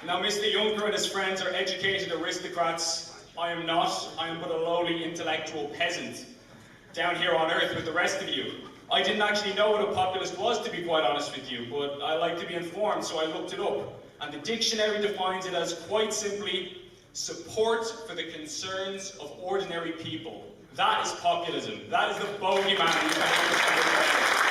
Now, Mr. Juncker and his friends are educated aristocrats. I am not. I am but a lowly intellectual peasant, down here on earth with the rest of you. I didn't actually know what a populist was, to be quite honest with you, but I like to be informed, so I looked it up. And the dictionary defines it as, quite simply, support for the concerns of ordinary people. That is populism. That is the bogeyman you can understand.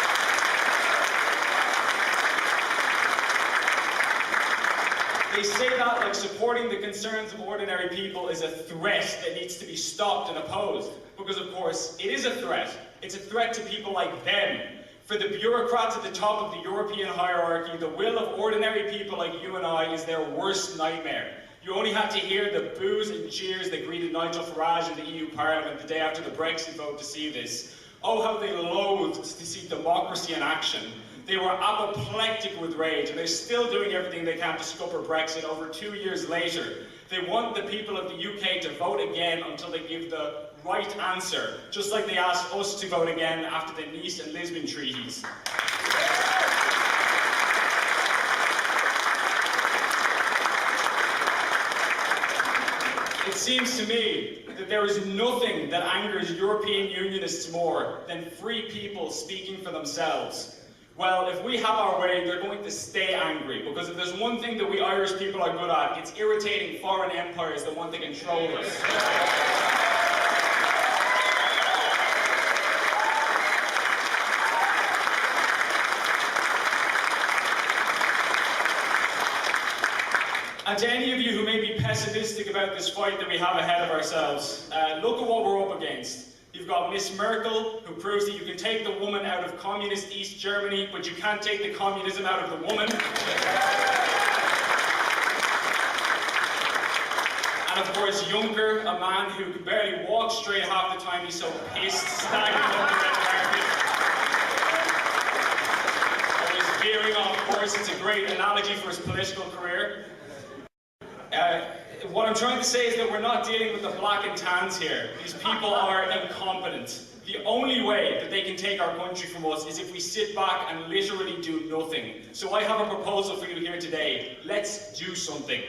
They say that like supporting the concerns of ordinary people is a threat that needs to be stopped and opposed. Because of course, it is a threat. It's a threat to people like them. For the bureaucrats at the top of the European hierarchy, the will of ordinary people like you and I is their worst nightmare. You only have to hear the boos and cheers that greeted Nigel Farage in the EU Parliament the day after the Brexit vote to see this. Oh, how they loathed to see democracy in action. They were apoplectic with rage, and they're still doing everything they can to scupper Brexit over 2 years later. They want the people of the UK to vote again until they give the right answer, just like they asked us to vote again after the Nice and Lisbon treaties. It seems to me that there is nothing that angers European Unionists more than free people speaking for themselves. Well, if we have our way, they're going to stay angry, because if there's one thing that we Irish people are good at, it's irritating foreign empires that want to control us. And to any of you who may be pessimistic about this fight that we have ahead of ourselves, look at what we're up against. You've got Miss Merkel, who proves that you can take the woman out of communist East Germany, but you can't take the communism out of the woman. And of course, Juncker, a man who can barely walk straight half the time, he's so pissed, staggering up the red carpet. Always veering off course. It's a great analogy for his political career. What I'm trying to say is that we're not dealing with the black and tans here. These people are incompetent. The only way that they can take our country from us is if we sit back and literally do nothing. So I have a proposal for you here today. Let's do something.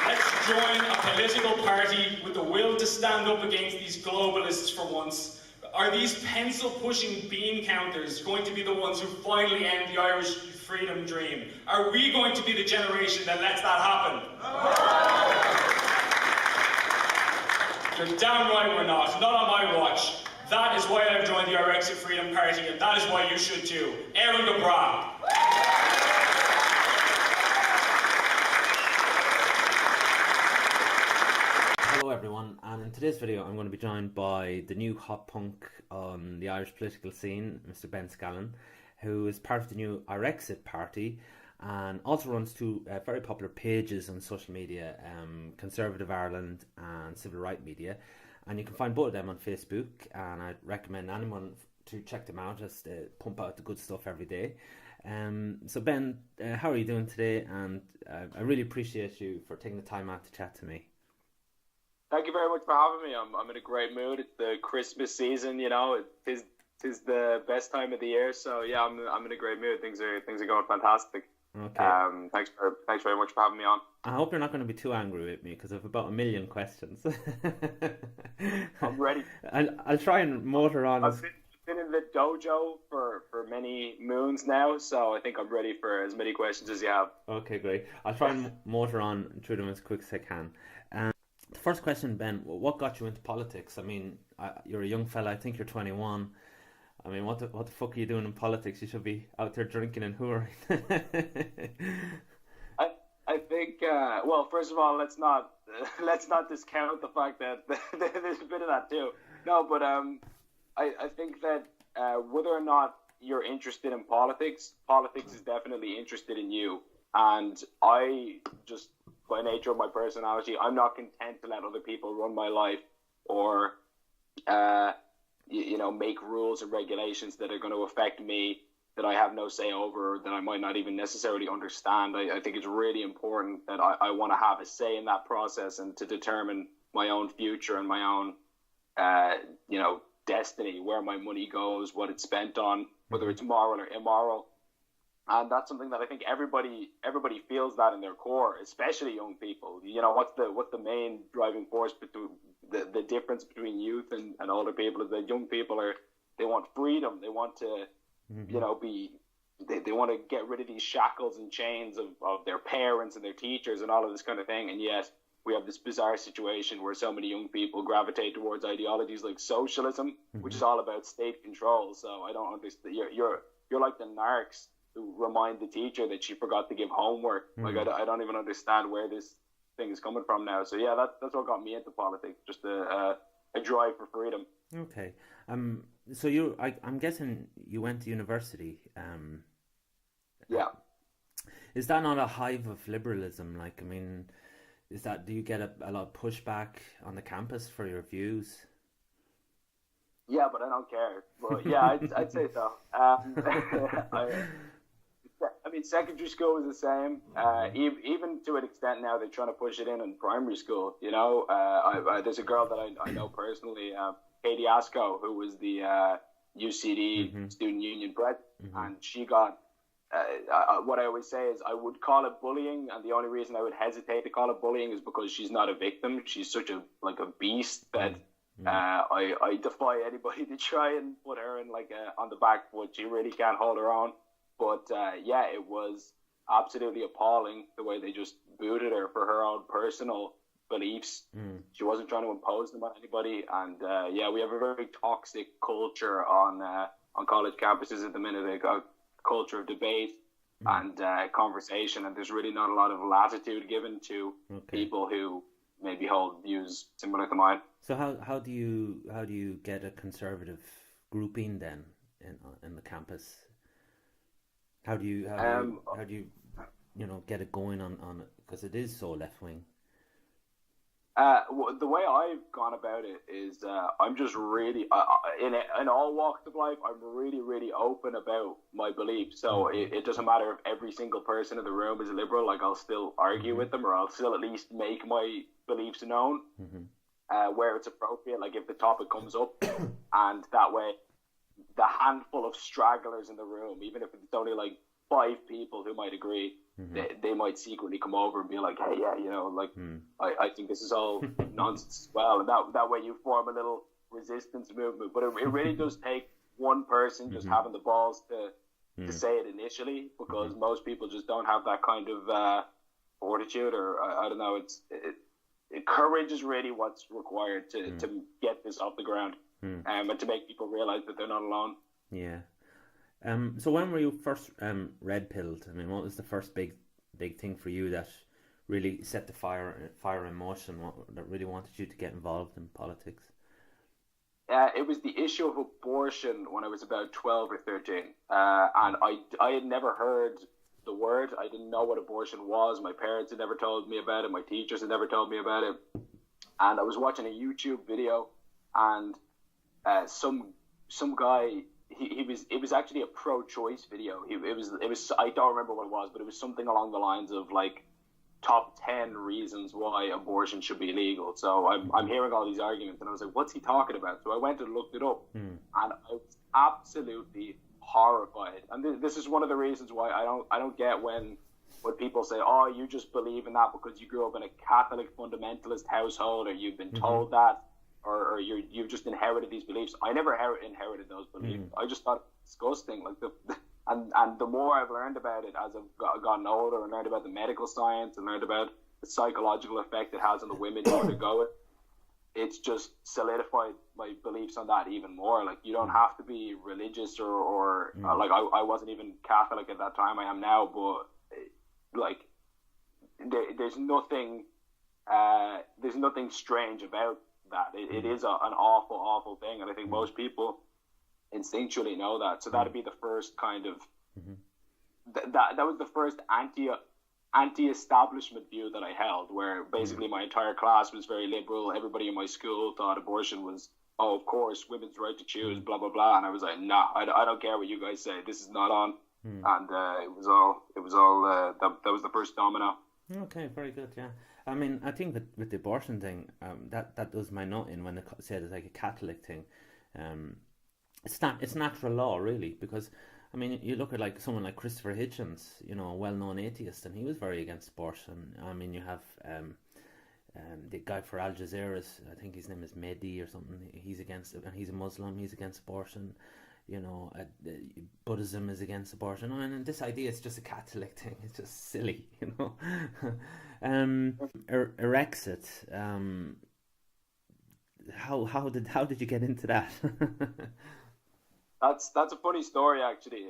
Let's join a political party with the will to stand up against these globalists for once. Are these pencil-pushing bean counters going to be the ones who finally end the Irish freedom dream? Are we going to be the generation that lets that happen? No. You're damn right we're not. Not on my watch. That is why I've joined the Irexit Freedom Party, and that is why you should too. Aaron Gabra. Hello everyone, and in today's video I'm going to be joined by the new hot punk on the Irish political scene, Mr. Ben Scallan, who is part of the new Irexit party and also runs two very popular pages on social media, Conservative Ireland and Civil Right Media, and you can find both of them on Facebook, and I'd recommend anyone to check them out as they pump out the good stuff every day. So Ben, how are you doing today? And I really appreciate you for taking the time out to chat to me. Thank you very much for having me. I'm in a great mood. It's the Christmas season, you know. Tis the best time of the year. So yeah, I'm in a great mood. Things are going fantastic. Okay. Thanks very much for having me on. I hope you're not going to be too angry with me because I have about 1 million questions. I'm ready. I'll try and motor on. I've been in the dojo for many moons now, so I think I'm ready for as many questions as you have. Okay, great. I'll try and motor on through them as quick as I can. The first question, Ben, what got you into politics? I mean, you're a young fella. I think you're 21. I mean, what the fuck are you doing in politics? You should be out there drinking and hoovering. I think well, first of all, let's not discount the fact that there's a bit of that too. No, but I think that whether or not you're interested in politics is definitely interested in you. And I just, by nature of my personality, I'm not content to let other people run my life or, make rules and regulations that are going to affect me, that I have no say over, that I might not even necessarily understand. I think it's really important that I want to have a say in that process and to determine my own future and my own, destiny, where my money goes, what it's spent on, whether it's moral or immoral. And that's something that I think everybody feels that in their core, especially young people. You know, what's the main driving force between the difference between youth and older people is that young people they want freedom. They want to, you know, they want to get rid of these shackles and chains of their parents and their teachers and all of this kind of thing. And yet we have this bizarre situation where so many young people gravitate towards ideologies like socialism, which is all about state control. So I don't understand. You're like the narcs who remind the teacher that she forgot to give homework. Like I don't even understand where this thing is coming from now. So yeah, that's what got me into politics. Just a drive for freedom. Okay. So I'm guessing you went to university. Yeah. Is that not a hive of liberalism? Like, I mean, do you get a lot of pushback on the campus for your views? Yeah, but I don't care. But yeah, I'd say so. I mean, secondary school is the same. Even to an extent now, they're trying to push it in primary school. You know, there's a girl that I know personally, Katie Asco, who was the UCD Student Union president, and she got. What I always say is I would call it bullying, and the only reason I would hesitate to call it bullying is because she's not a victim. She's such a beast that I defy anybody to try and put her in on the back foot. She really can't hold her own. But yeah, it was absolutely appalling the way they just booted her for her own personal beliefs. She wasn't trying to impose them on anybody, and yeah, we have a very toxic culture on college campuses at the minute. A culture of debate and conversation, and there's really not a lot of latitude given to people who maybe hold views similar to mine. So how do you get a conservative grouping then in the campus? How do you get it going on it, because it is so left wing? The way I've gone about it is I'm just really in all walks of life, I'm really, really open about my beliefs. So it doesn't matter if every single person in the room is a liberal. Like, I'll still argue with them, or I'll still at least make my beliefs known where it's appropriate. Like, if the topic comes up, and that way the handful of stragglers in the room, even if it's only like 5 people who might agree, they might secretly come over and be like, hey, yeah, you know, like, I think this is all nonsense as well. And that way you form a little resistance movement. But it really does take one person just having the balls to say it initially, because most people just don't have that kind of fortitude, or I don't know. Courage is really what's required to get this off the ground, and to make people realize that they're not alone. Yeah. So when were you first red pilled? I mean, what was the first big thing for you that really set the fire in motion? That really wanted you to get involved in politics? It was the issue of abortion when I was about 12 or 13, and I had never heard the word. I didn't know what abortion was. My parents had never told me about it. My teachers had never told me about it. And I was watching a YouTube video, and some guy. It was actually a pro-choice video. It was I don't remember what it was, but it was something along the lines of like top 10 reasons why abortion should be illegal. So I'm hearing all these arguments, and I was like, what's he talking about? So I went and looked it up, and I was absolutely horrified. And this is one of the reasons why I don't get when people say, oh, you just believe in that because you grew up in a Catholic fundamentalist household, or you've been told that, or you've just inherited these beliefs. I never inherited those beliefs. I just thought it was disgusting. Like and the more I've learned about it as I've gotten older, and learned about the medical science, and learned about the psychological effect it has on the women who undergo it, it's just solidified my beliefs on that even more. Like, you don't have to be religious or like I wasn't even Catholic at that time. I am now, but like there's nothing strange about that. It is an awful thing, and I think most people instinctually know that. So that'd be the first kind of that was the first anti-establishment view that I held, where basically my entire class was very liberal. Everybody in my school thought abortion was, oh, of course, women's right to choose, blah blah blah, and I was like, nah, I don't care what you guys say. This is not on. And it was all that was the first domino. Okay, very good. Yeah, I mean, I think with the abortion thing, that does my nut in when they said it's like a Catholic thing. It's natural law, really, because I mean, you look at like someone like Christopher Hitchens, you know, a well-known atheist, and he was very against abortion. I mean, you have the guy for Al Jazeera's, I think his name is Mehdi or something. He's against it, and he's a Muslim. He's against abortion. You know, Buddhism is against abortion. And this idea is just a Catholic thing. It's just silly, you know. Irexit. How did you get into that? That's a funny story, actually.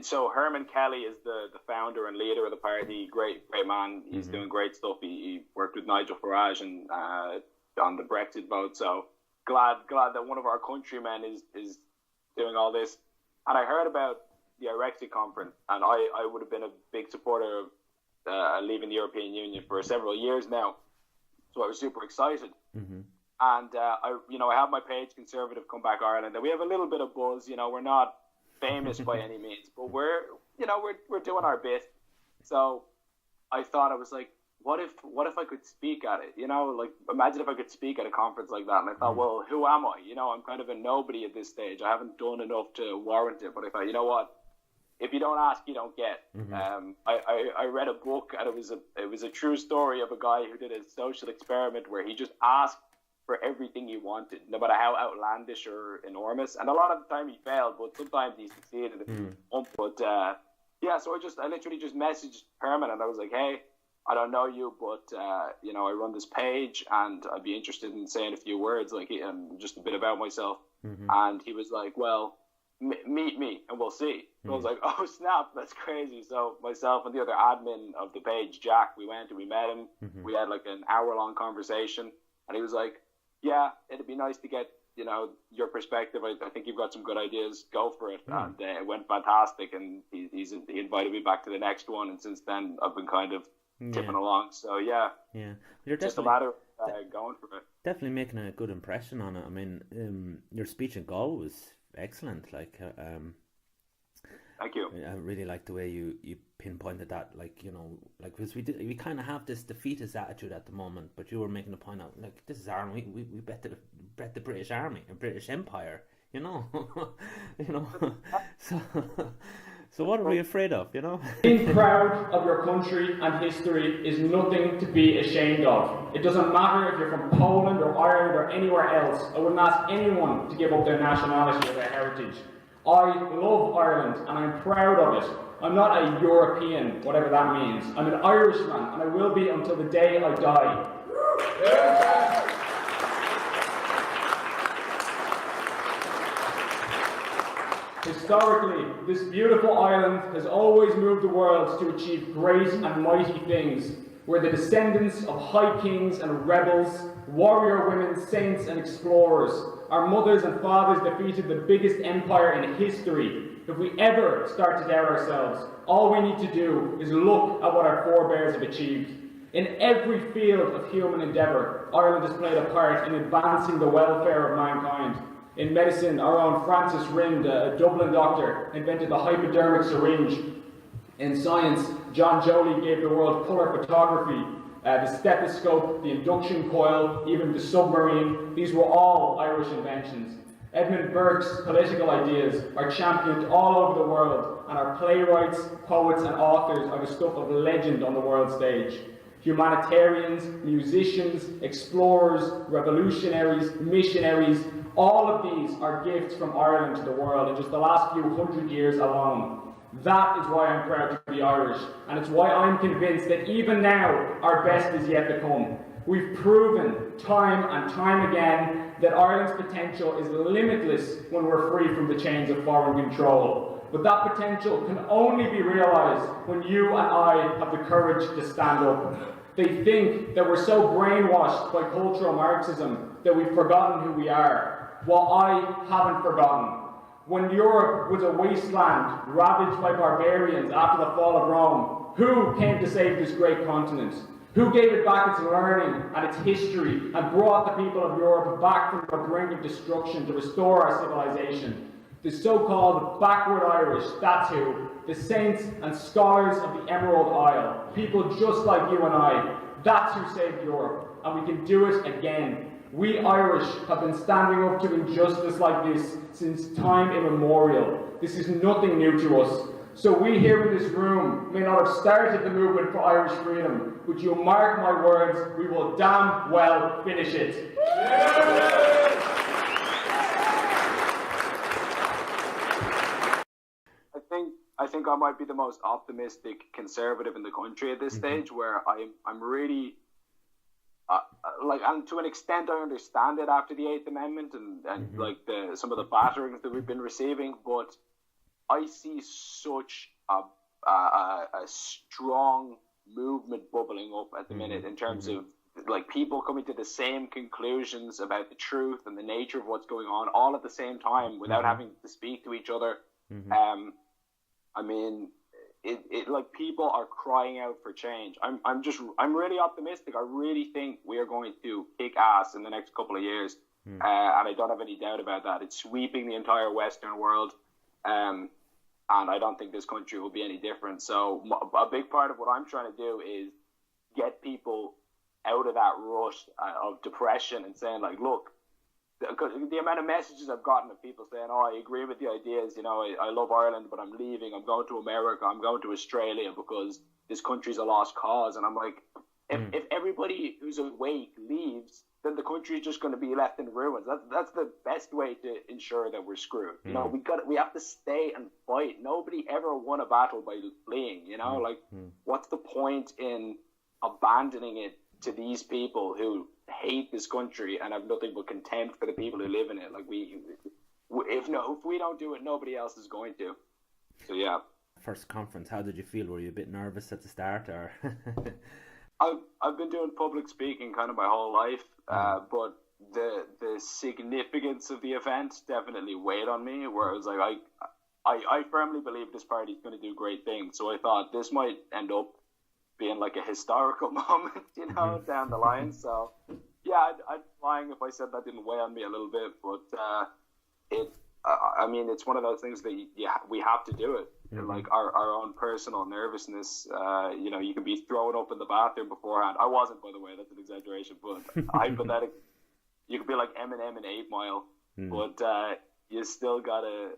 So Herman Kelly is the founder and leader of the party. Great man. He's doing great stuff. He worked with Nigel Farage and on the Brexit vote. So glad that one of our countrymen is doing all this. And I heard about the Irexit conference, and I would have been a big supporter of leaving the European Union for several years now. So I was super excited. And I have my page, Conservative Comeback Ireland, and we have a little bit of buzz. You know, we're not famous by any means, but we're doing our bit. So I thought, I was like, what if I could speak at it? You know, like, imagine if I could speak at a conference like that. And I thought, well, who am I? You know, I'm kind of a nobody at this stage. I haven't done enough to warrant it. But I thought, you know what? If you don't ask, you don't get. I read a book, and it was a true story of a guy who did a social experiment where he just asked for everything he wanted, no matter how outlandish or enormous. And a lot of the time he failed, but sometimes he succeeded. But so I literally just messaged Herman, and I was like, hey, I don't know you, but I run this page, and I'd be interested in saying a few words, like just a bit about myself. And he was like, well, meet me and we'll see. So I was like, oh snap, that's crazy. So myself and the other admin of the page, Jack, we went and we met him. We had like an hour-long conversation, and he was like, yeah, it'd be nice to get, you know, your perspective. I think you've got some good ideas. Go for it. And it went fantastic, and he invited me back to the next one, and since then I've been kind of tipping along. So You're just a matter of going for it. Definitely making a good impression on it. I mean, your speech in Gaul was excellent. Like, thank you. I really like the way you pinpointed that. Like, you know, like, because we kind of have this defeatist attitude at the moment, but you were making a point out, like, this is our, we bet the British Army and British Empire, you know. You know. So what are we afraid of, you know? Being proud of your country and history is nothing to be ashamed of. It doesn't matter if you're from Poland or Ireland or anywhere else. I wouldn't ask anyone to give up their nationality or their heritage. I love Ireland, and I'm proud of it. I'm not a European, whatever that means. I'm an Irishman, and I will be until the day I die. Historically, this beautiful island has always moved the world to achieve great and mighty things. We're the descendants of high kings and rebels, warrior women, saints and explorers. Our mothers and fathers defeated the biggest empire in history. If we ever start to doubt ourselves, all we need to do is look at what our forebears have achieved. In every field of human endeavour, Ireland has played a part in advancing the welfare of mankind. In medicine, our own Francis Rind, a Dublin doctor, invented the hypodermic syringe. In science, John Joly gave the world colour photography, the stethoscope, the induction coil, even the submarine. These were all Irish inventions. Edmund Burke's political ideas are championed all over the world, and our playwrights, poets and authors are the stuff of legend on the world stage. Humanitarians, musicians, explorers, revolutionaries, missionaries, all of these are gifts from Ireland to the world in just the last few hundred years alone. That is why I'm proud to be Irish, and it's why I'm convinced that even now, our best is yet to come. We've proven time and time again that Ireland's potential is limitless when we're free from the chains of foreign control. But that potential can only be realised when you and I have the courage to stand up. They think that we're so brainwashed by cultural Marxism that we've forgotten who we are. Well, I haven't forgotten. When Europe was a wasteland ravaged by barbarians after the fall of Rome, who came to save this great continent? Who gave it back its learning and its history and brought the people of Europe back from the brink of destruction to restore our civilization? The so-called backward Irish, that's who. The saints and scholars of the Emerald Isle. People just like you and I. That's who saved Europe. And we can do it again. We Irish have been standing up to injustice like this since time immemorial. This is nothing new to us. So we here in this room may not have started the movement for Irish freedom, but you mark my words, we will damn well finish it. I think I might be the most optimistic conservative in the country at this stage, where I'm really and to an extent I understand it after the Eighth Amendment and like some of the batterings that we've been receiving, but I see such a strong movement bubbling up at the minute in terms of like people coming to the same conclusions about the truth and the nature of what's going on all at the same time without having to speak to each other. I mean, it like people are crying out for change. I'm really optimistic. I really think we are going to kick ass in the next couple of years, and I don't have any doubt about that. It's sweeping the entire Western world, and I don't think this country will be any different. So a big part of what I'm trying to do is get people out of that rut of depression and saying like, look, the amount of messages I've gotten of people saying, oh, I agree with the ideas, you know, I love Ireland, but I'm leaving, I'm going to America, I'm going to Australia because this country's a lost cause. And I'm like, if everybody who's awake leaves, then the country's just going to be left in ruins. That's the best way to ensure that we're screwed. You know, we have to stay and fight. Nobody ever won a battle by fleeing, you know, like what's the point in abandoning it to these people who hate this country and have nothing but contempt for the people who live in it? Like if we don't do it, nobody else is going to. So yeah. First conference, how did you feel? Were you a bit nervous at the start, or? I've been doing public speaking kind of my whole life, but the significance of the event definitely weighed on me. Where I was like, I firmly believe this party is going to do great things. So I thought this might end up being like a historical moment, you know, down the line. So yeah, I'd be lying if I said that didn't weigh on me a little bit, but I mean, it's one of those things that we have to do it. Like our own personal nervousness, you know, you can be thrown up in the bathroom beforehand. I wasn't, by the way, that's an exaggeration, but hypothetically, you could be like Eminem in 8 Mile, but you still gotta.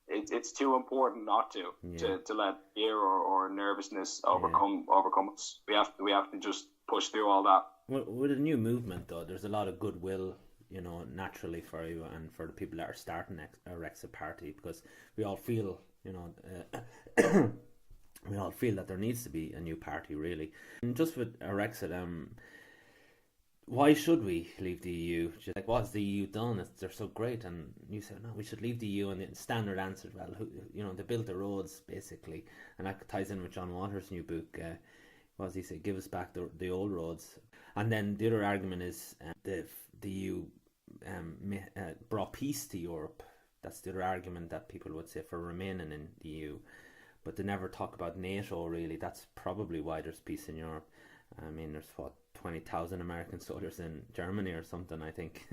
It's too important not to let fear or nervousness overcome us. We have to just push through all that. Well, with a new movement, though, there's a lot of goodwill, you know, naturally for you and for the people that are starting a Irexit party, because we all feel, you know, we all feel that there needs to be a new party, really. And just with Irexit, why should we leave the EU? Just like, what's the EU done? They're so great, and you say no, we should leave the EU. And the standard answer, well, you know, they built the roads basically, and that ties in with John Waters' new book. What does he say? Give us back the old roads. And then the other argument is the EU brought peace to Europe. That's the other argument that people would say for remaining in the EU, but they never talk about NATO. Really, that's probably why there's peace in Europe. I mean, there's 20,000 American soldiers in Germany or something, I think.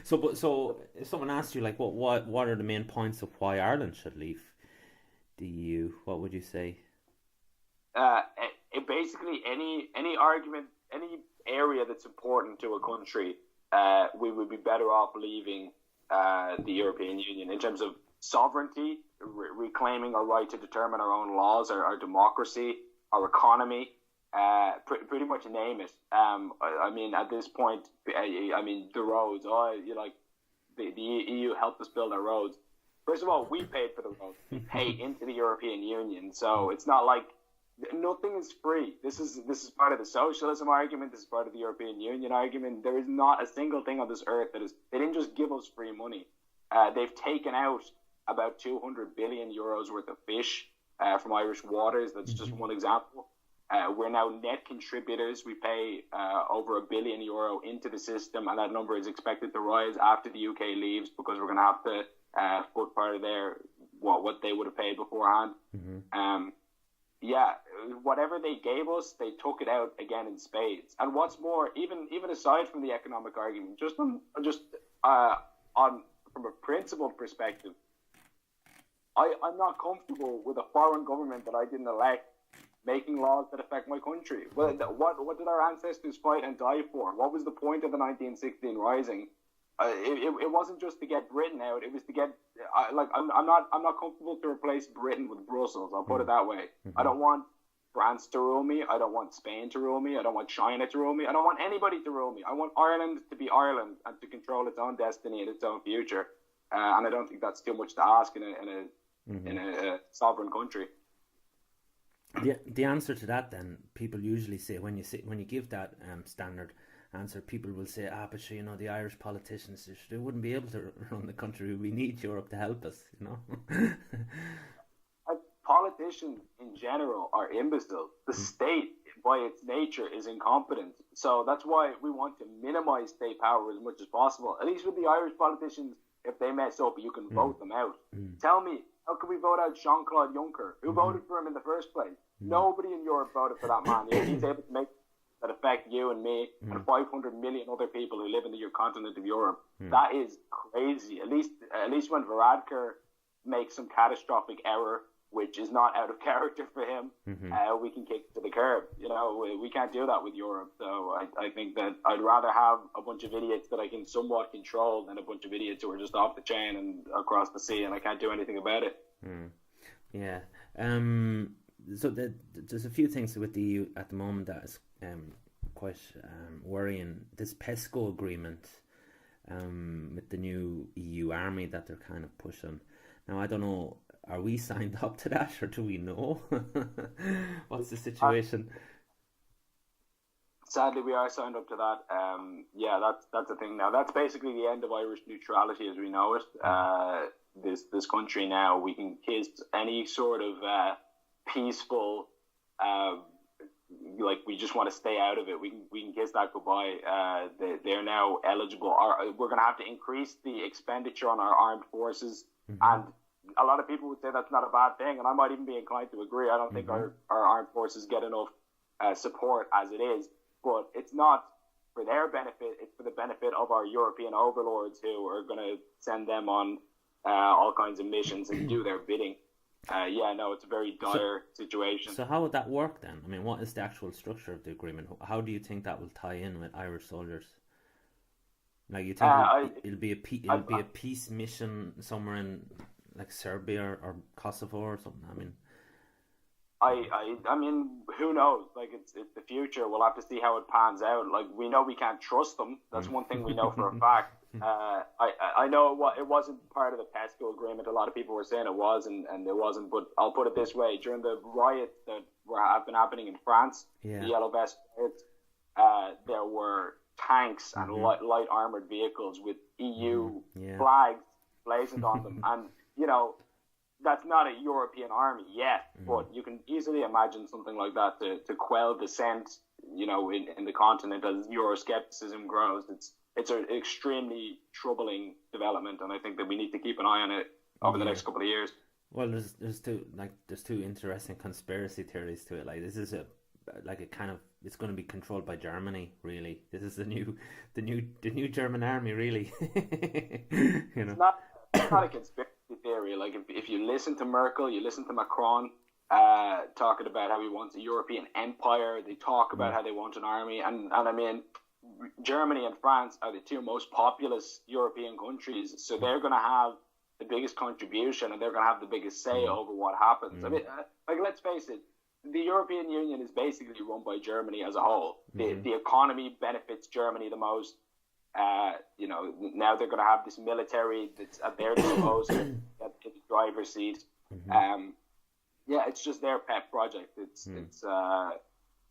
So if someone asked you, like, what are the main points of why Ireland should leave the EU, what would you say? Basically, any argument, any area that's important to a country, we would be better off leaving the European Union in terms of sovereignty, reclaiming our right to determine our own laws, our democracy, our economy. Pretty much name it. I mean, at this point, I mean, the roads. The EU helped us build our roads. First of all, we paid for the roads. We pay into the European Union, so it's not like nothing is free. This is part of the socialism argument. This is part of the European Union argument. There is not a single thing on this earth that is. They didn't just give us free money. They've taken out about 200 billion euros worth of fish from Irish waters. That's just one example. We're now net contributors. We pay over €1 billion into the system, and that number is expected to rise after the UK leaves, because we're going to have to put part of their what they would have paid beforehand. Whatever they gave us, they took it out again in spades. And what's more, even aside from the economic argument, just from a principled perspective, I'm not comfortable with a foreign government that I didn't elect making laws that affect my country. Well, what did our ancestors fight and die for? What was the point of the 1916 Rising? It wasn't just to get Britain out. It was to get I'm not comfortable to replace Britain with Brussels. I'll put it that way. I don't want France to rule me. I don't want Spain to rule me. I don't want China to rule me. I don't want anybody to rule me. I want Ireland to be Ireland and to control its own destiny and its own future. And I don't think that's too much to ask in a sovereign country. The answer to that, then, people usually say when you give that standard answer, people will say, but sure, the Irish politicians, they wouldn't be able to run the country. We need Europe to help us, Politicians in general are imbeciles. The state, by its nature, is incompetent. So that's why we want to minimize state power as much as possible. At least with the Irish politicians, if they mess up, you can vote them out. Tell me, how can we vote out Jean-Claude Juncker? Who voted for him in the first place? Nobody in Europe voted for that man. He's able to make that affect you and me and 500 million other people who live in the continent of Europe. That is crazy. At least when Varadkar makes some catastrophic error, which is not out of character for him, we can kick it to the curb. We can't do that with Europe. So I think that I'd rather have a bunch of idiots that I can somewhat control than a bunch of idiots who are just off the chain and across the sea and I can't do anything about it. Yeah. So there's a few things with the EU at the moment that is quite worrying. This PESCO agreement with the new EU army that they're kind of pushing. Now, I don't know, are we signed up to that or do we know? What's the situation? Sadly, we are signed up to that. That's the thing now. That's basically the end of Irish neutrality as we know it. This country now, we can kiss any sort of peaceful, we just want to stay out of it. We can kiss that goodbye. They're now eligible. We're going to have to increase the expenditure on our armed forces, and a lot of people would say that's not a bad thing, and I might even be inclined to agree. I don't think our armed forces get enough support as it is, but it's not for their benefit. It's for the benefit of our European overlords who are going to send them on all kinds of missions and do their bidding. It's a very dire situation. So how would that work then? I mean, what is the actual structure of the agreement? How do you think that will tie in with Irish soldiers? Like, you think it'll be a peace mission somewhere in like Serbia or Kosovo or something? I mean, who knows? Like, it's the future. We'll have to see how it pans out. Like, we know we can't trust them. That's one thing we know for a fact. I know it wasn't part of the PESCO agreement. A lot of people were saying it was, and it wasn't. But I'll put it this way: during the riots that have been happening in France, the Yellow Vest riots, there were tanks and light armored vehicles with EU flags blazoned on them, and that's not a European army yet, but you can easily imagine something like that to quell dissent, in the continent as Euroscepticism grows. It's an extremely troubling development, and I think that we need to keep an eye on it over the next couple of years. Well, there's two interesting conspiracy theories to it. Like, this is it's going to be controlled by Germany. Really, this is the new German army. Really, It's not a conspiracy theory. Like, if you listen to Merkel, you listen to Macron talking about how he wants a European empire. They talk about how they want an army, and I mean, Germany and France are the two most populous European countries, so they're going to have the biggest contribution and they're going to have the biggest say over what happens. I mean, let's face it, the European Union is basically run by Germany as a whole. The economy benefits Germany the most. Now they're going to have this military that's at their disposal at the driver's seat. It's just their pet project. It's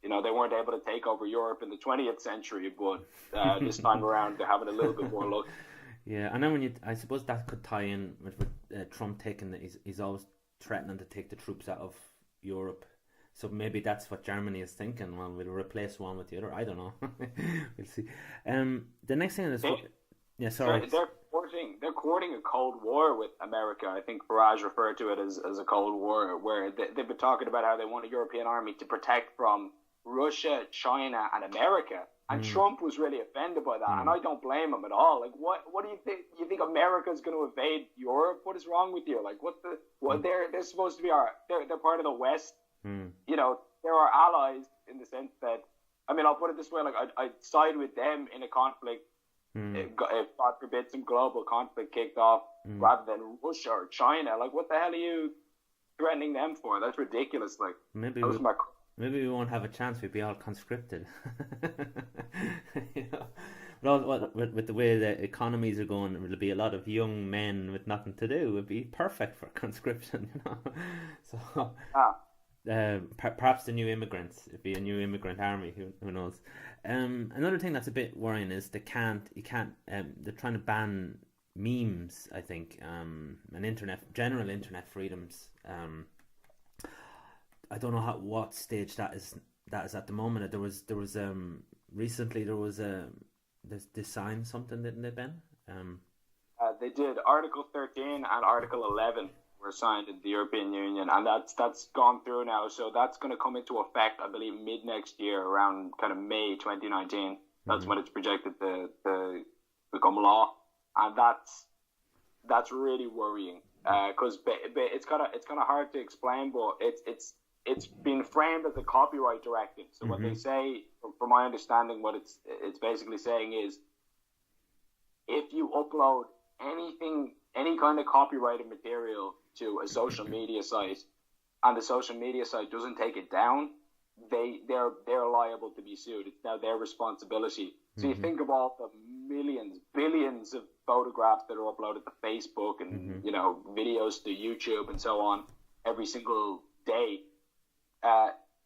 they weren't able to take over Europe in the 20th century, but this time around they're having a little bit more luck. Yeah, and then I suppose that could tie in with Trump taking he's always threatening to take the troops out of Europe. So maybe that's what Germany is thinking. Well, we'll replace one with the other. I don't know. We'll see. The next thing is... They're courting a Cold War with America. I think Farage referred to it as a Cold War, where they've been talking about how they want a European army to protect from Russia, China, and America. And Trump was really offended by that, and I don't blame him at all. Like, what do you think? You think America's going to invade Europe? What is wrong with you? Like, they're supposed to be they're part of the West. they're our allies in the sense that, I mean, I'll put it this way, like, I'd side with them in a conflict if, God forbid, some global conflict kicked off rather than Russia or China. Like, what the hell are you threatening them for? That's ridiculous. Like, maybe we won't have a chance. We'd be all conscripted. You know? But with the way the economies are going, there'll be a lot of young men with nothing to do. It'd be perfect for conscription, you know. So perhaps the new immigrants. It'd be a new immigrant army. Who knows? Another thing that's a bit worrying is they're trying to ban memes. I think and general internet freedoms. I don't know what stage that is at the moment. Recently they signed something, didn't they, Ben? They did. Article 13 and Article 11 were signed in the European Union, and that's gone through now. So that's going to come into effect, I believe, mid next year, around kind of May 2019. That's when it's projected to become law, and that's really worrying because it's kind of hard to explain, but it's been framed as a copyright directive. So what they say, from my understanding, what it's basically saying is, if you upload any kind of copyrighted material to a social media site, and the social media site doesn't take it down, they're liable to be sued. It's now their responsibility. So you think of all the billions of photographs that are uploaded to Facebook and videos to YouTube and so on every single day.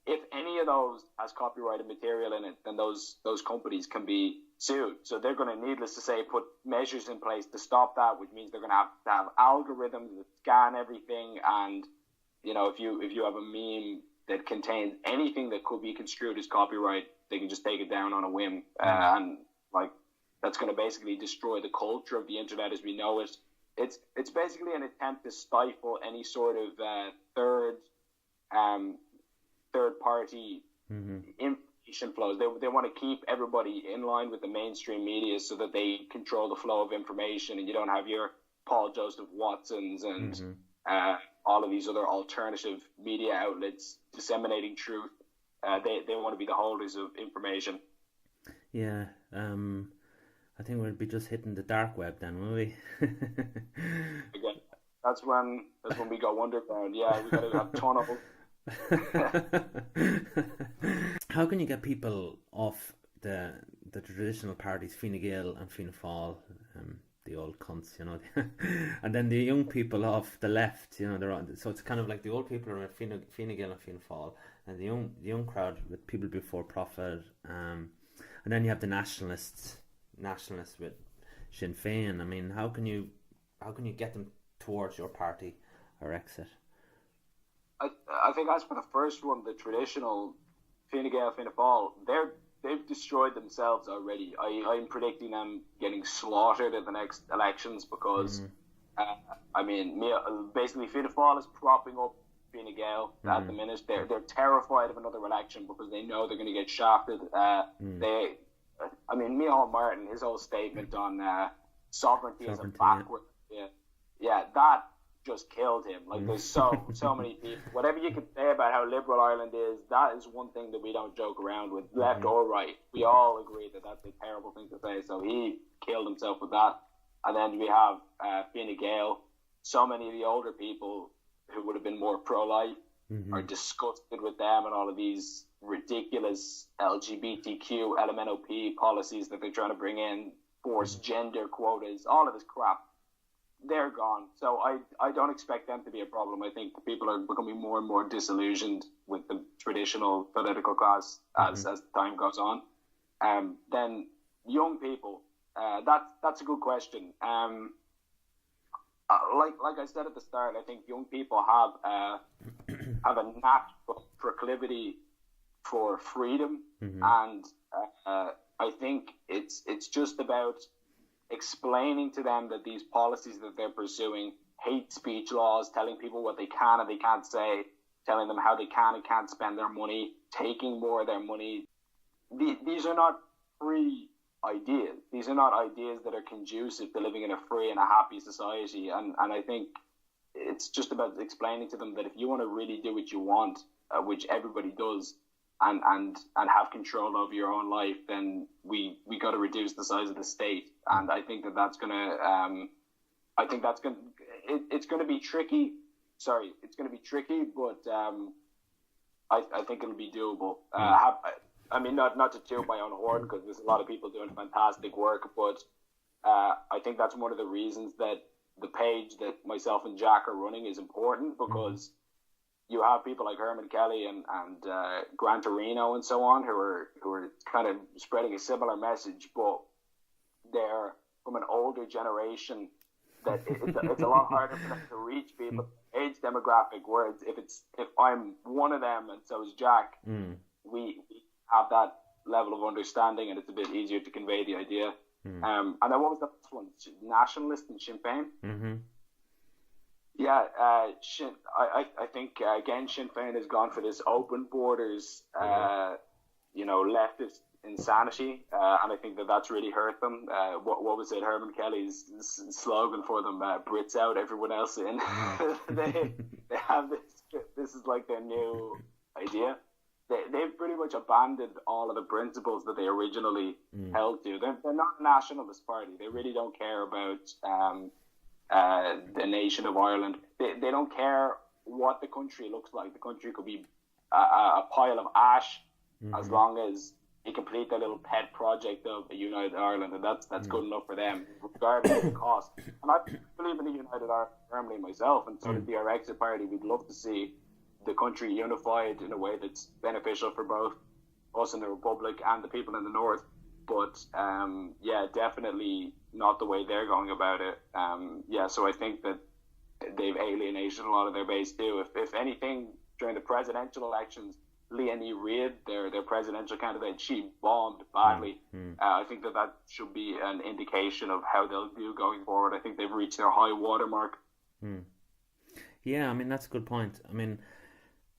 If any of those has copyrighted material in it, then those companies can be sued. So they're going to, needless to say, put measures in place to stop that, which means they're going to have algorithms that scan everything. And if you have a meme that contains anything that could be construed as copyright, they can just take it down on a whim. And that's going to basically destroy the culture of the internet as we know it. It's basically an attempt to stifle any sort of third party information flows. They want to keep everybody in line with the mainstream media so that they control the flow of information, and you don't have your Paul Joseph Watsons and all of these other alternative media outlets disseminating truth. They want to be the holders of information. Yeah, I think we'll be just hitting the dark web then, won't we? Again, that's when we go underground. Yeah, we got to have tunnels. How can you get people off the traditional parties, Fine Gael and Fianna Fáil, the old cunts, and then the young people off the left, they're on. So it's kind of like the old people are at Fine Gael and Fianna Fáil, and the young crowd with People Before Profit, and then you have the nationalists with Sinn Féin. I mean, how can you get them towards your party Irexit? I think as for the first one, the traditional Fine Gael, Fianna Fáil, they've destroyed themselves already. I'm predicting them getting slaughtered at the next elections because, basically Fianna Fáil is propping up Fine Gael at the minute. They're terrified of another election because they know they're going to get shafted. Micheál Martin, his whole statement on sovereignty is a backward. Yeah, that just killed him. Like, there's so many people. Whatever you can say about how liberal Ireland is, that is one thing that we don't joke around with, left or right. We all agree that that's a terrible thing to say. So he killed himself with that. And then we have Fine Gael. So many of the older people who would have been more pro-life are disgusted with them and all of these ridiculous LGBTQ, LMNOP policies that they're trying to bring in, forced gender quotas, all of this crap. They're gone. So I don't expect them to be a problem. I think people are becoming more and more disillusioned with the traditional political class as time goes on. Then young people, that's a good question. Like I said at the start, I think young people have a natural proclivity for freedom, and I think it's just about explaining to them that these policies that they're pursuing, hate speech laws, telling people what they can and they can't say, telling them how they can and can't spend their money, taking more of their money. These are not free ideas. These are not ideas that are conducive to living in a free and a happy society. And I think it's just about explaining to them that if you want to really do what you want, which everybody does, and have control over your own life, then we got to reduce the size of the state. And I think that's gonna it's gonna be tricky. Sorry, it's gonna be tricky, but I think it'll be doable. I mean, not to toot my own horn, because there's a lot of people doing fantastic work, but I think that's one of the reasons that the page that myself and Jack are running is important, because you have people like Herman Kelly and Grant Torino and so on who are kind of spreading a similar message, but they're from an older generation that it's a lot harder for them to reach people age demographic. Whereas if I'm one of them and so is Jack, we have that level of understanding, and it's a bit easier to convey the idea. And then what was the first one? Nationalist and Sinn Féin. Yeah, I think again Sinn Féin has gone for this open borders, leftist insanity, and I think that that's really hurt them. What was it? Herman Kelly's slogan for them: "Brits out, everyone else in." they have this. This is like their new idea. They've pretty much abandoned all of the principles that they originally held to. They're not a nationalist party. They really don't care about the nation of Ireland. They don't care what the country looks like. The country could be a pile of ash, as long as they complete their little pet project of a united Ireland, and that's good enough for them, regardless of the cost. And I believe in the united Ireland firmly myself, and so did the Irexit party. We'd love to see the country unified in a way that's beneficial for both us in the Republic and the people in the North. But definitely not the way they're going about it. So I think that they've alienated a lot of their base too. If anything, during the presidential elections, Leonie Reid, their presidential candidate, she bombed badly. I think that should be an indication of how they'll do going forward. I think they've reached their high watermark. Yeah, I mean, that's a good point. I mean,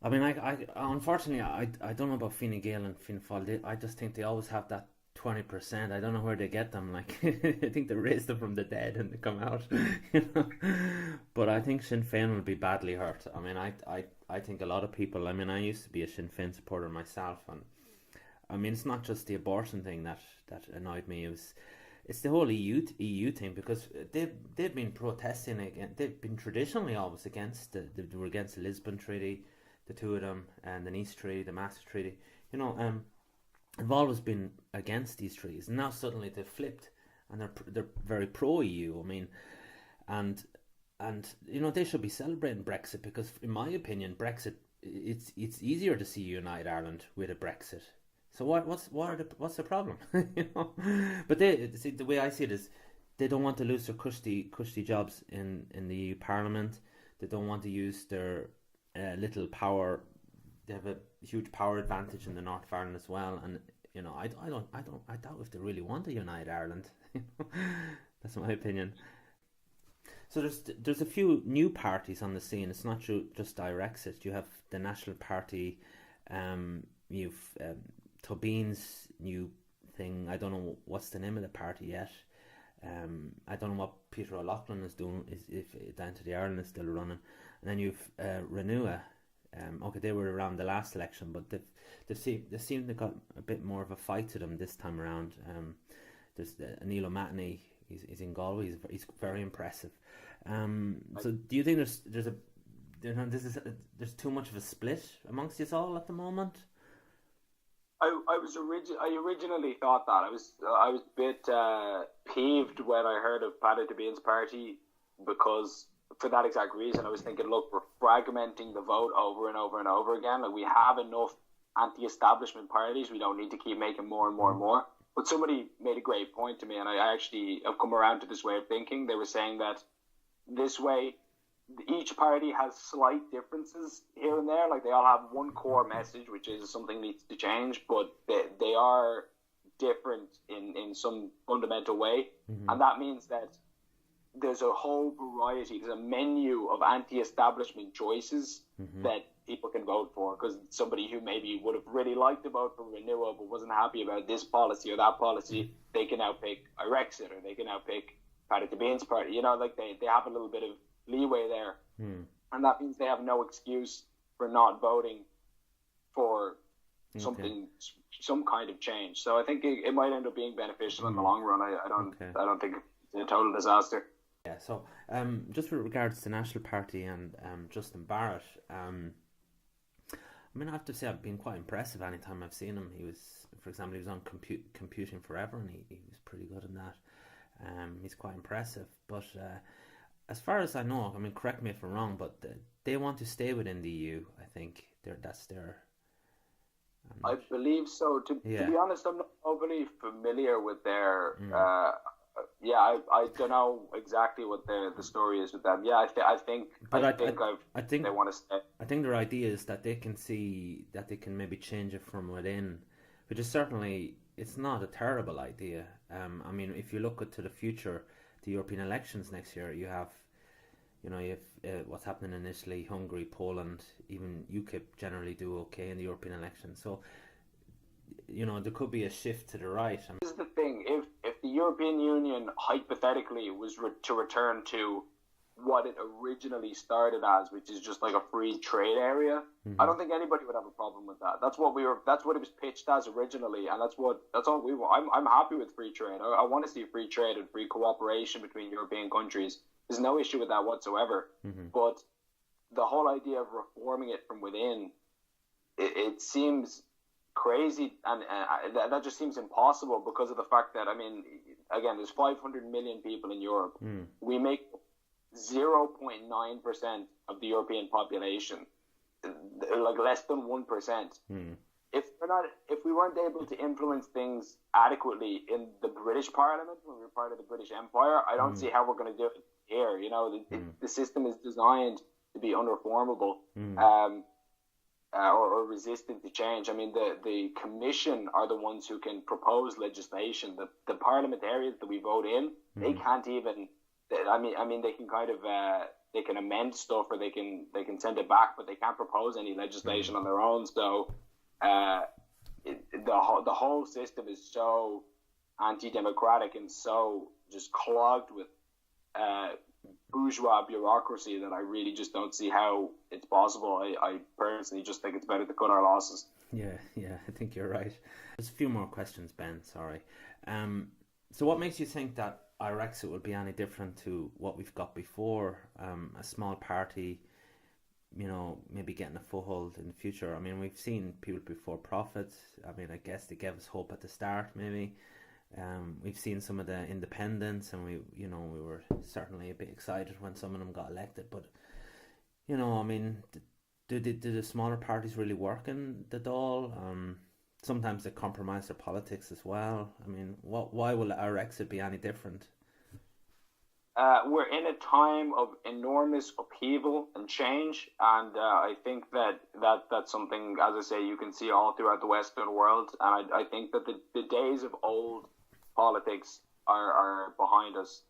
I unfortunately, I don't know about Fine Gael and Fianna Fáil. I just think they always have that 20%. I don't know where they get them. Like, I think they raise them from the dead and they come out. But I think Sinn Féin will be badly hurt. I mean, I think a lot of people. I mean, I used to be a Sinn Féin supporter myself, and I mean, it's not just the abortion thing that annoyed me. It's the whole EU thing, because they've been protesting again. They've been traditionally always against they were against the Lisbon Treaty, the two of them, and the Nice Treaty, the Maastricht Treaty. They've always been against these treaties, and now suddenly they've flipped, and they're very pro EU. I mean, and they should be celebrating Brexit, because in my opinion, Brexit, it's easier to see unite Ireland with a Brexit. So what's the problem? But the way I see it is, they don't want to lose their cushy jobs in the EU Parliament. They don't want to use their little power. They have a huge power advantage in the North of Ireland as well, and I doubt if they really want to unite Ireland. That's my opinion. So there's a few new parties on the scene. It's not just Irexit. You have the National Party. You've Tobin's new thing. I don't know what's the name of the party yet. I don't know what Peter O'Loughlin is doing. If Down to the Ireland is still running, and then you've Renua. Okay, they were around the last election, but they seem to got a bit more of a fight to them this time around. There's Neil O'Mahony. He's in Galway. He's very impressive. So do you think there's too much of a split amongst us all at the moment? I originally thought that. I was a bit peeved when I heard of Patriotism's party, because for that exact reason, I was thinking, look, we're fragmenting the vote over and over and over again. Like, we have enough anti-establishment parties. We don't need to keep making more and more and more. But somebody made a great point to me, and I actually have come around to this way of thinking. They were saying that this way, each party has slight differences here and there. Like, they all have one core message, which is something needs to change, but they are different in some fundamental way. And that means that there's a whole variety, there's a menu of anti-establishment choices that people can vote for, because somebody who maybe would have really liked to vote for Renua but wasn't happy about this policy or that policy, they can now pick Irexit, or they can now pick Patriotism's party. Like, they have a little bit of leeway there. And that means they have no excuse for not voting for some kind of change. So I think it might end up being beneficial in the long run. I don't think it's a total disaster. Yeah. So just with regards to the National Party and Justin Barrett, I mean, I have to say I've been quite impressive anytime I've seen him. He was, for example, he was on Computing Forever, and he was pretty good in that. He's quite impressive. But as far as I know, I mean, correct me if I'm wrong, but they want to stay within the EU. I think that's their. I believe so. To be honest, I'm not overly familiar with their. I don't know exactly what the story is with them. Yeah, I think they want to stay. I think their idea is that they can see that they can maybe change it from within, which is certainly, it's not a terrible idea. I mean, if you look to the future, the European elections next year, you have what's happening in Italy, Hungary, Poland, even UKIP generally do okay in the European elections. So, there could be a shift to the right. This is the thing. If the European Union hypothetically was to return to what it originally started as, which is just like a free trade area, I don't think anybody would have a problem with that. That's what it was pitched as originally, and that's all we want. I'm happy with free trade. I want to see free trade and free cooperation between European countries. There's no issue with that whatsoever. But the whole idea of reforming it from within, it seems crazy, and that just seems impossible because of the fact that, I mean, again, there's 500 million people in Europe. We make 0.9% of the European population, like less than 1%. If we weren't able to influence things adequately in the British Parliament when we were part of the British Empire, I don't see how we're going to do it here. The system is designed to be unreformable. Or resistant to change. I mean, the Commission are the ones who can propose legislation. The parliamentarians that we vote in, they can't even. I mean, they can kind of they can amend stuff or they can send it back, but they can't propose any legislation on their own. So, the whole system is so anti-democratic and so just clogged with bourgeois bureaucracy that I really just don't see how it's possible. I personally just think it's better to cut our losses. Yeah, I think you're right. There's a few more questions, Ben, sorry. So what makes you think that Irexit will be any different to what we've got before? A small party, maybe getting a foothold in the future. I mean, we've seen people before profits. I mean, I guess they gave us hope at the start, maybe. We've seen some of the independents, and we were certainly a bit excited when some of them got elected. But I mean, do the smaller parties really work in the Dáil? Sometimes they compromise their politics as well. I mean, why will Irexit be any different? We're in a time of enormous upheaval and change, and I think that's something, as I say, you can see all throughout the Western world. And I think that the days of old politics are behind us.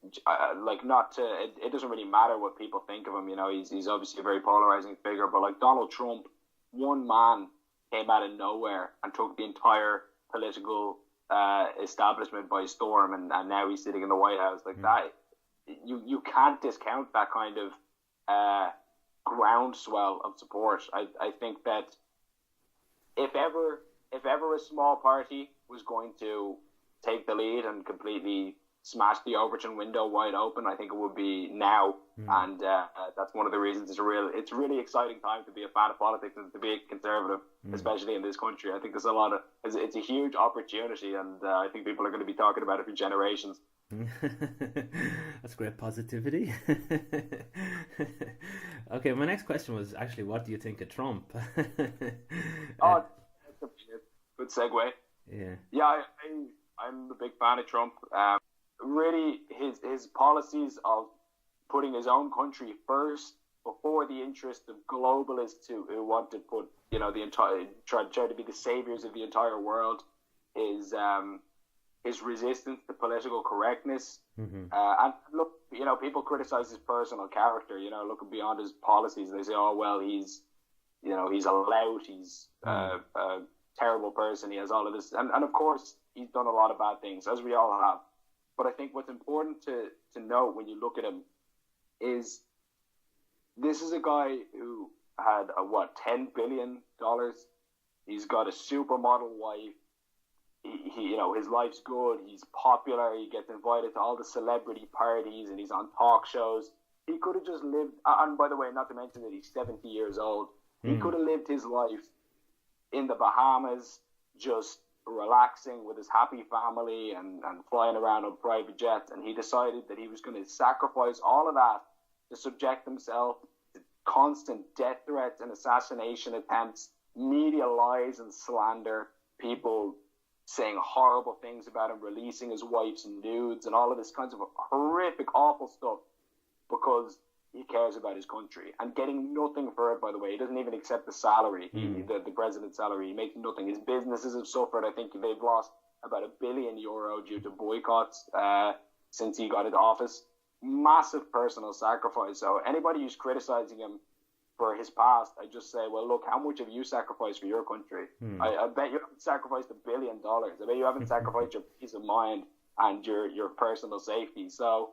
It doesn't really matter what people think of him. He's obviously a very polarizing figure, but like Donald Trump, one man came out of nowhere and took the entire political establishment by storm, and now he's sitting in the White House. That, you can't discount that kind of groundswell of support. I think that if ever a small party was going to take the lead and completely smash the Overton window wide open, I think it would be now. And that's one of the reasons it's a really exciting time to be a fan of politics and to be a conservative, especially in this country. I think there's it's a huge opportunity, and I think people are going to be talking about it for generations. That's great positivity. Okay, my next question was actually, what do you think of Trump? That's a good segue. Yeah, I'm a big fan of Trump. Really, his policies of putting his own country first before the interest of globalists who want to put the entire try to be the saviors of the entire world, his resistance to political correctness, and look, people criticize his personal character. Looking beyond his policies, they say, oh well, he's a lout, he's a terrible person, he has all of this, and of course he's done a lot of bad things, as we all have. But I think what's important to note when you look at him is this is a guy who had $10 billion. He's got a supermodel wife. He his life's good. He's popular. He gets invited to all the celebrity parties, and he's on talk shows. He could have just lived. And by the way, not to mention that he's 70 years old. He could have lived his life in the Bahamas, just relaxing with his happy family and flying around on private jets. And he decided that he was going to sacrifice all of that to subject himself to constant death threats and assassination attempts, media lies and slander, people saying horrible things about him, releasing his wife's nudes and all of this kinds of horrific, awful stuff because he cares about his country and getting nothing for it, by the way. He doesn't even accept the salary, the president's salary. He makes nothing. His businesses have suffered. I think they've lost about €1 billion due to boycotts since he got into office. Massive personal sacrifice. So anybody who's criticizing him for his past, I just say, well, look, how much have you sacrificed for your country? I bet you haven't sacrificed $1 billion. I bet you haven't sacrificed your peace of mind and your personal safety. So,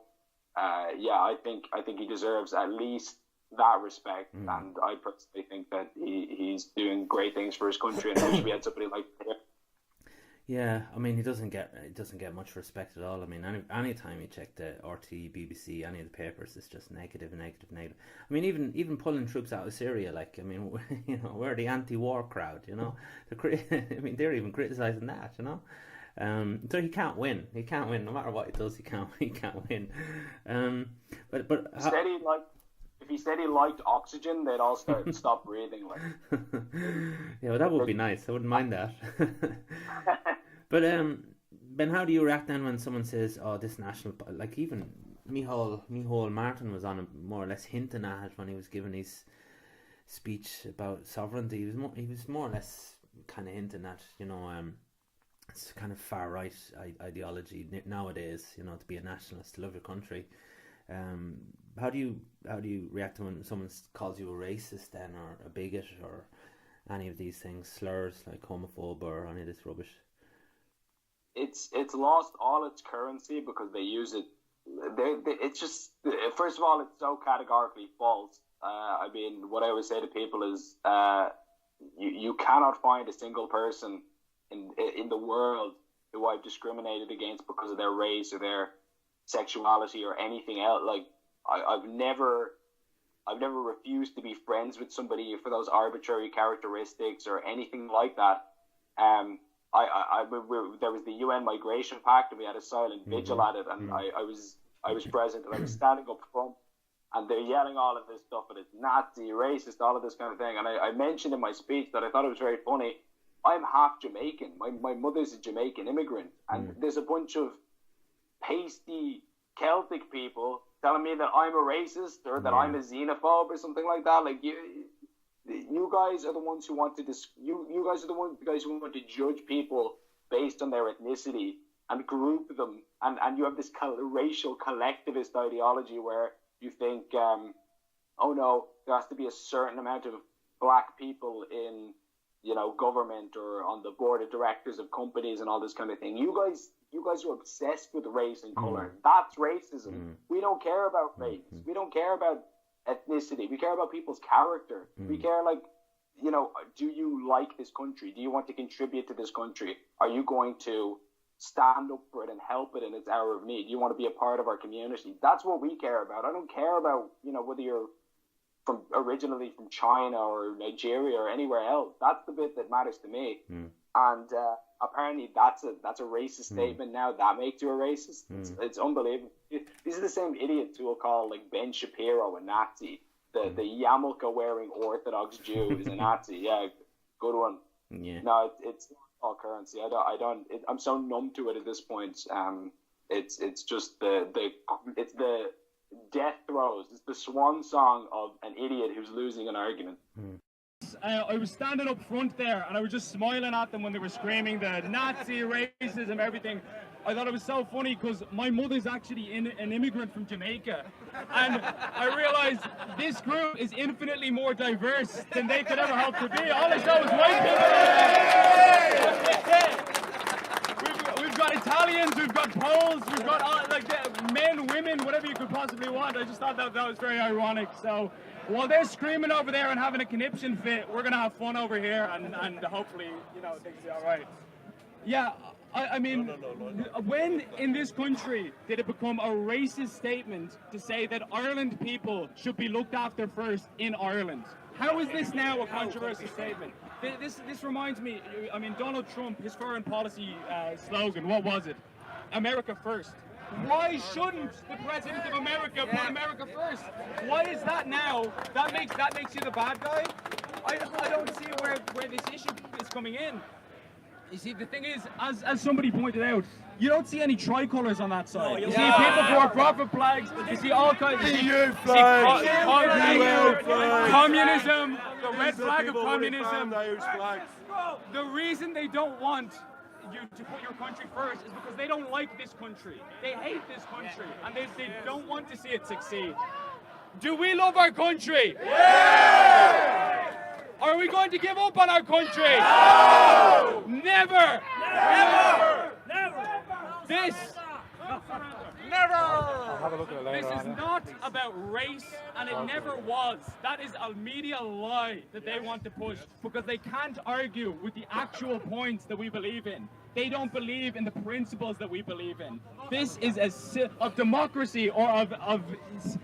I think he deserves at least that respect, and I personally think that he's doing great things for his country, and I wish we had somebody like him. Yeah, I mean, he doesn't get much respect at all. I mean, any time you check the RT, BBC, any of the papers, it's just negative. I mean, even pulling troops out of Syria, like, I mean, we're the anti-war crowd, I mean, they're even criticising that, So he can't win. No matter what he does, he can't win. But if he said he liked oxygen, they'd all stop breathing. Like, yeah, well, that would be nice. I wouldn't mind that. But Ben, how do you react then when someone says, "Oh, this national," like even Micheál Martin was on more or less hinting at it when he was giving his speech about sovereignty. He was more or less kind of hinting at, it's kind of far right ideology nowadays, to be a nationalist, to love your country. How do you react to when someone calls you a racist then, or a bigot, or any of these things, slurs like homophobe or any of this rubbish? It's lost all its currency because they use it. It's just, first of all, it's so categorically false. I mean, what I always say to people is, you cannot find a single person in the world who I've discriminated against because of their race or their sexuality or anything else. Like, I've never refused to be friends with somebody for those arbitrary characteristics or anything like that. There was the UN Migration Pact, and we had a silent vigil at it, and I was present, and I was standing up front, and they're yelling all of this stuff, and it's Nazi, racist, all of this kind of thing. And I mentioned in my speech that I thought it was very funny. I'm half Jamaican. My mother's a Jamaican immigrant, and there's a bunch of pasty Celtic people telling me that I'm a racist or that I'm a xenophobe or something like that. Like, you guys are the ones who want to you guys are the guys who want to judge people based on their ethnicity and group them, and you have this racial collectivist ideology where you think, oh no, there has to be a certain amount of black people in government or on the board of directors of companies and all this kind of thing. You guys are obsessed with race and color. That's racism. We don't care about race. We don't care about ethnicity. We care about people's character. We care, like, do you like this country? Do you want to contribute to this country? Are you going to stand up for it and help it in its hour of need? Do you want to be a part of our community? That's what we care about. I don't care about, whether you're originally from China or Nigeria or anywhere else. That's the bit that matters to me. And apparently that's a racist statement now. That makes you a racist. It's unbelievable. These are the same idiots who will call, like, Ben Shapiro a Nazi. The yarmulke wearing Orthodox Jew is a Nazi. Yeah, good one. Yeah. No, it's all currency. I'm so numb to it at this point. It's just the death throes. It's the swan song of an idiot who's losing an argument. I was standing up front there, and I was just smiling at them when they were screaming the Nazi, racism, everything. I thought it was so funny because my mother's actually an immigrant from Jamaica, and I realized this group is infinitely more diverse than they could ever hope to be. All I saw was white people. We've got Italians, we've got Poles, we've got men, women, whatever you could possibly want. I just thought that was very ironic. So while they're screaming over there and having a conniption fit, we're going to have fun over here and hopefully, things will be all right. Yeah, I mean, when in this country did it become a racist statement to say that Ireland people should be looked after first in Ireland? How is this now a controversial statement? This reminds me, I mean, Donald Trump, his foreign policy slogan, what was it? America first. Why shouldn't the President of America put America first? Why is that now? That makes you the bad guy? I don't see where this issue is coming in. You see, the thing is, as somebody pointed out, you don't see any tricolours on that side. You see people who are profit flags. You see all kinds of communism, the red flag of communism. The reason they don't want you to put your country first is because they don't like this country. They hate this country, and they don't want to see it succeed. Do we love our country? Yeah! Are we going to give up on our country? No! Never! Never! Never! This is not about race, and it never was. That is a media lie that they want to push because they can't argue with the actual points that we believe in. They don't believe in the principles that we believe in. This is of democracy or of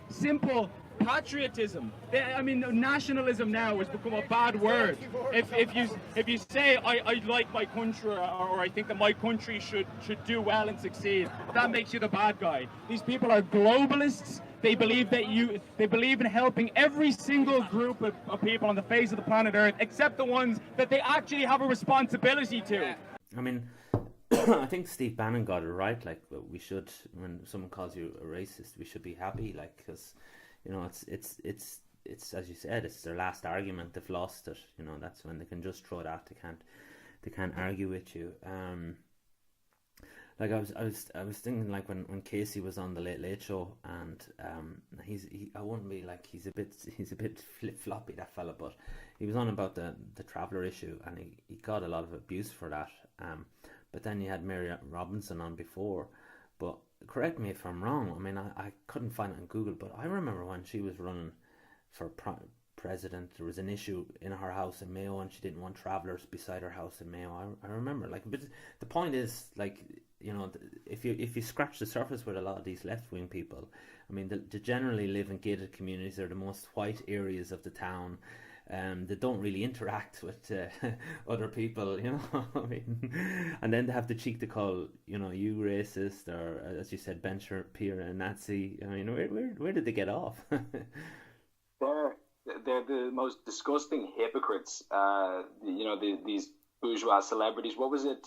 simple patriotism. I mean, nationalism now has become a bad word. If you say I like my country or I think that my country should do well and succeed, that makes you the bad guy. These people are globalists. They believe in helping every single group of people on the face of the planet Earth, except the ones that they actually have a responsibility to. I mean, I think Steve Bannon got it right. Like, we should, when someone calls you a racist, we should be happy. Like, because it's as you said, it's their last argument. They've lost it. That's when they can just throw it out. They can't argue with you. Like I was thinking, like when Casey was on the Late Late Show, and I wouldn't be like he's a bit flip floppy, that fella, but he was on about the traveller issue, and he got a lot of abuse for that. But then you had Mary Robinson on before, but correct me if I'm wrong. I mean, I couldn't find it on Google, but I remember when she was running for president, there was an issue in her house in Mayo, and she didn't want travellers beside her house in Mayo. I remember, like, but the point is, like, if you scratch the surface with a lot of these left-wing people, I mean, they generally live in gated communities. They're the most white areas of the town. They don't really interact with other people, I mean, and then they have the cheek to call, you racist, or as you said, Ben Shapiro a Nazi. I mean, where did they get off? They're the most disgusting hypocrites. These bourgeois celebrities. What was it?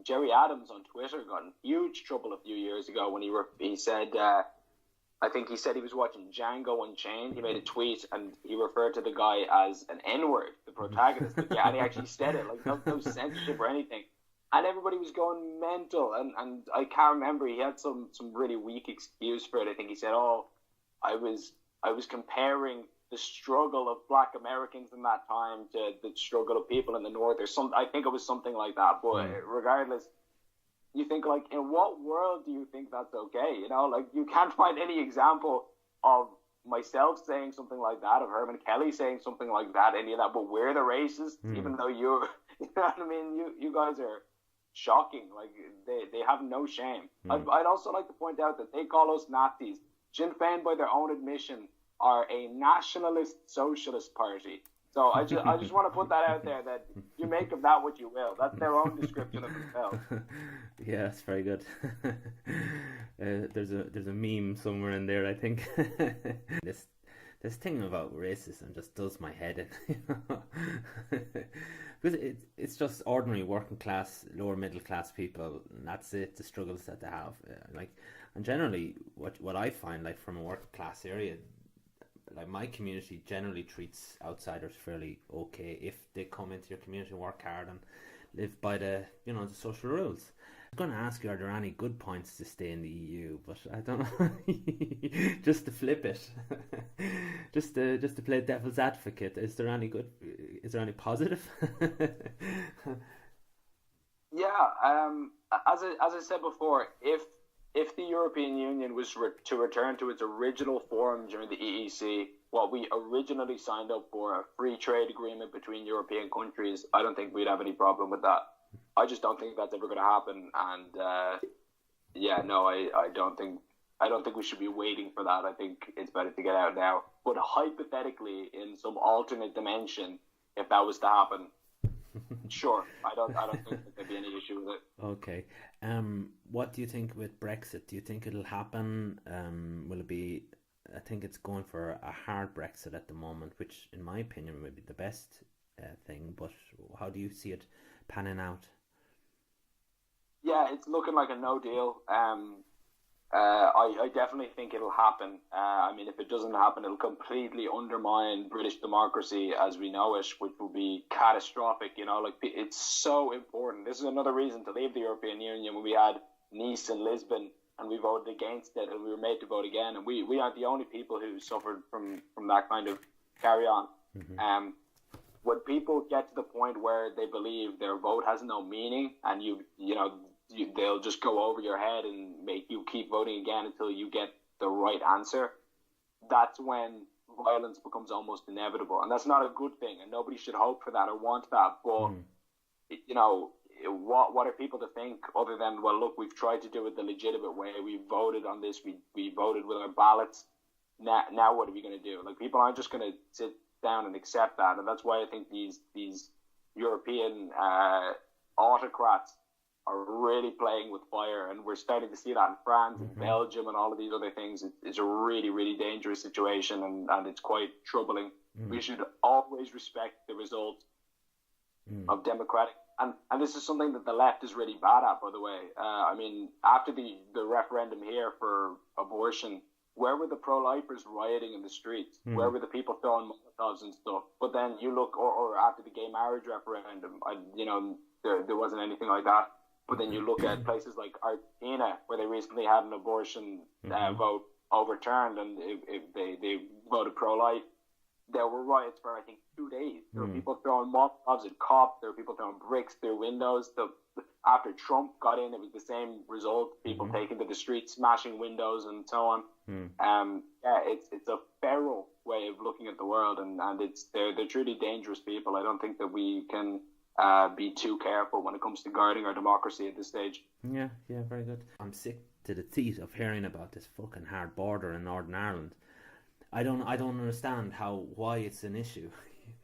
Jerry Adams on Twitter got in huge trouble a few years ago when he said. I think he said he was watching Django Unchained. He made a tweet and he referred to the guy as an N-word, the protagonist. And he actually said it, like no censorship or anything. And everybody was going mental. And I can't remember. He had some really weak excuse for it. I think he said, I was comparing the struggle of Black Americans in that time to the struggle of people in the North or something. I think it was something like that. But regardless, you think, like, in what world do you think that's okay? Like, you can't find any example of myself saying something like that, of Herman Kelly saying something like that, any of that, but we're the racists, even though you know what I mean? You guys are shocking. Like, they have no shame. I'd also like to point out that they call us Nazis. Sinn Féin, by their own admission, are a nationalist socialist party. So I just want to put that out there, that you make of that what you will. That's their own description of themselves. Yeah, that's very good. There's a meme somewhere in there, I think. This thing about racism just does my head in. Because it's just ordinary working class, lower middle class people, and that's it. The struggles that they have, and generally, what I find, like, from a working class area, like, my community generally treats outsiders fairly okay if they come into your community and work hard and live by the the social rules. I'm going to ask you, are there any good points to stay in the EU? But I don't know. Just to flip it, just to play devil's advocate. Is there any positive? Yeah, as I said before, if the European Union was to return to its original form during the EEC, what we originally signed up for, a free trade agreement between European countries, I don't think we'd have any problem with that. I just don't think that's ever going to happen. And yeah, no, I don't think we should be waiting for that. I think it's better to get out now. But hypothetically, in some alternate dimension, if that was to happen, sure, I don't think there'd be any issue with it. Okay. What do you think with Brexit? Do you think it'll happen? Will it be? I think it's going for a hard Brexit at the moment, which, in my opinion, would be the best thing. But how do you see it panning out? Yeah, it's looking like a no deal. I definitely think it'll happen. I mean, if it doesn't happen, it'll completely undermine British democracy as we know it, which will be catastrophic. You know, like, it's so important. This is another reason to leave the European Union. When we had Nice and Lisbon, and we voted against it, and we were made to vote again, and we aren't the only people who suffered from that kind of carry on. Mm-hmm. When people get to the point where they believe their vote has no meaning, and they'll just go over your head and make you keep voting again until you get the right answer, that's when violence becomes almost inevitable. And that's not a good thing, and nobody should hope for that or want that. But, what are people to think other than, well, look, we've tried to do it the legitimate way. We voted on this. We voted with our ballots. Now what are we going to do? Like, people aren't just going to sit down and accept that. And that's why I think these European autocrats are really playing with fire, and we're starting to see that in France and Belgium and all of these other things. It's a really, really dangerous situation, and it's quite troubling. We should always respect the result of democratic, and this is something that the left is really bad at, by the way. I mean, after the referendum here for abortion, where were the pro-lifers rioting in the streets? Where were the people throwing Molotovs and stuff? But then you look, or after the gay marriage referendum, there wasn't anything like that. But then you look at places like Argentina, where they recently had an abortion vote overturned, and if they voted pro-life. There were riots for, I think, 2 days. There were people throwing Molotovs at cops. There were people throwing bricks through windows. After Trump got in, it was the same result. People taking to the streets, smashing windows, and so on. It's a feral way of looking at the world, and they're truly dangerous people. I don't think that we can be too careful when it comes to guarding our democracy at this stage. Yeah, very good. I'm sick to the teeth of hearing about this fucking hard border in Northern Ireland. I don't understand why it's an issue.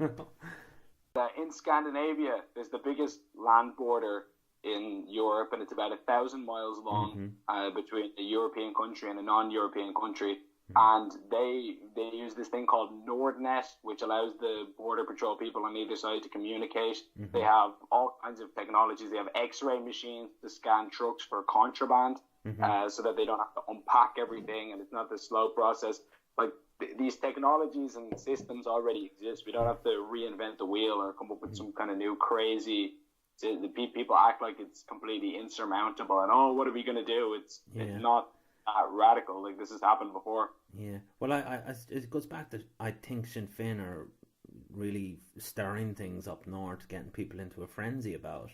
In Scandinavia, there's the biggest land border in Europe, and it's about 1,000 miles long between a European country and a non-European country. And they use this thing called Nordnet, which allows the border patrol people on either side to communicate. They have all kinds of technologies. They have X-ray machines to scan trucks for contraband, so that they don't have to unpack everything, and it's not this slow process. Like, these technologies and systems already exist. We don't have to reinvent the wheel or come up with some kind of new crazy. The people act like it's completely insurmountable, and what are we going to do? It's not radical. Like, this has happened before. Yeah. Well, it goes back to, I think Sinn Féin are really stirring things up north, getting people into a frenzy about.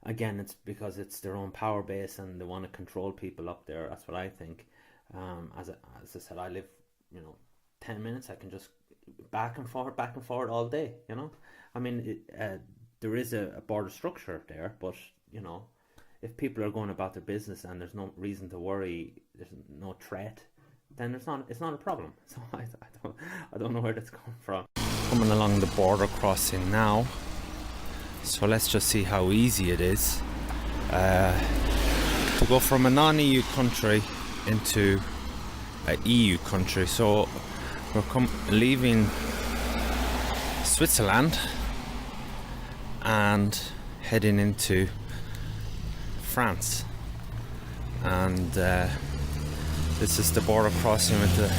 Again, it's because it's their own power base and they want to control people up there. That's what I think. As I said, I live, 10 minutes. I can just back and forward all day. I mean, there is a border structure there, but if people are going about their business and there's no reason to worry, there's no threat, then it's not a problem. So I don't know where that's coming from. Coming along the border crossing now, so let's just see how easy it is to go from a non-EU country into an EU country. So we're leaving Switzerland and heading into France, and this is the border crossing with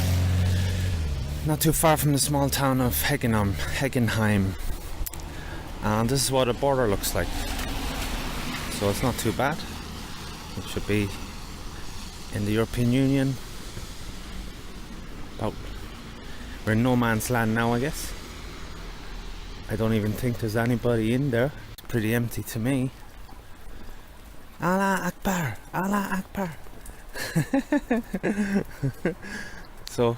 not too far from the small town of Heckenheim, and this is what a border looks like. So it's not too bad. It should be in the European Union. We're in no man's land now, I guess. I don't even think there's anybody in there. pretty empty to me. Allah Akbar, Allah Akbar. So,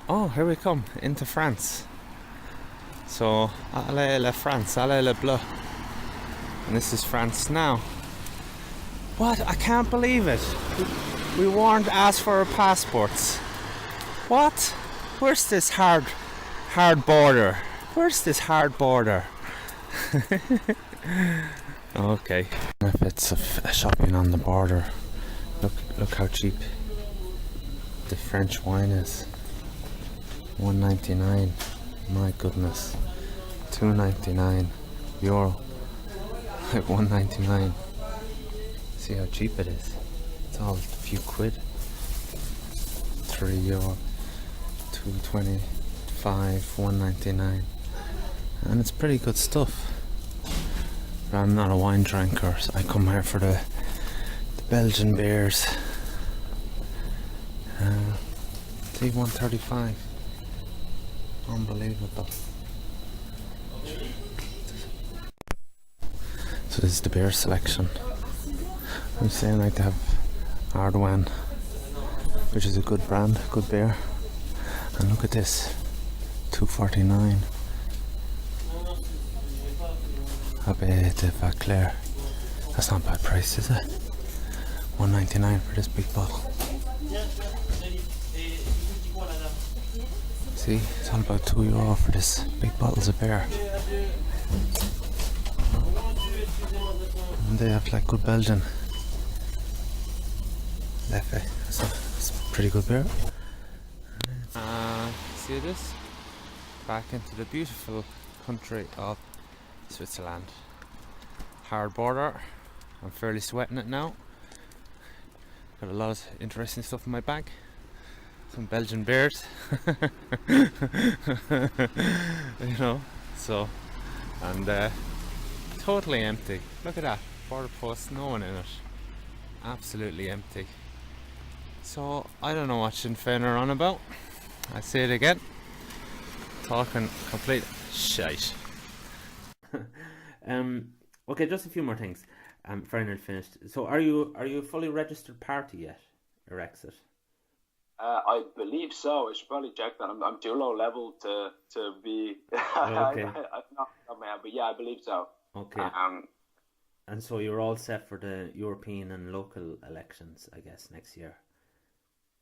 oh, here we come into France. So, allez la France, allez le bleu. And this is France now. What? I can't believe it. We weren't asked for our passports. What? Where's this hard border? Where's this hard border? Okay. Benefits of shopping on the border. Look how cheap the French wine is. €1.99. My goodness. €2.99. Like $1.99. See how cheap it is. It's all a few quid. €3, $2.25, $1.99, and it's pretty good stuff. But I'm not a wine drinker, so I come here for the Belgian beers. See, $1.35. Unbelievable. So this is the beer selection. I'm saying like to have Ardouin, which is a good brand, good beer. And look at this, $2.49. Abbé de Vaclair. That's not a bad price, is it? $1.99 for this big bottle. See, it's all about €2 for this big bottles of beer. And they have like good Belgian Leffe. So it's pretty good beer. See this? Back into the beautiful country of Switzerland. Hard border. I'm fairly sweating it now. Got a lot of interesting stuff in my bag. Some Belgian beers. You know, so, and totally empty. Look at that. Border post, no one in it. Absolutely empty. So, I don't know what Sinn Féin are on about. I say it again. Talking complete shite. Okay, just a few more things. Very nearly finished. So, are you a fully registered party yet, Irexit? I believe so. I should probably check that. I'm too low level to be. Okay. I'm not man, but yeah, I believe so. Okay. And so you're all set for the European and local elections, I guess, next year.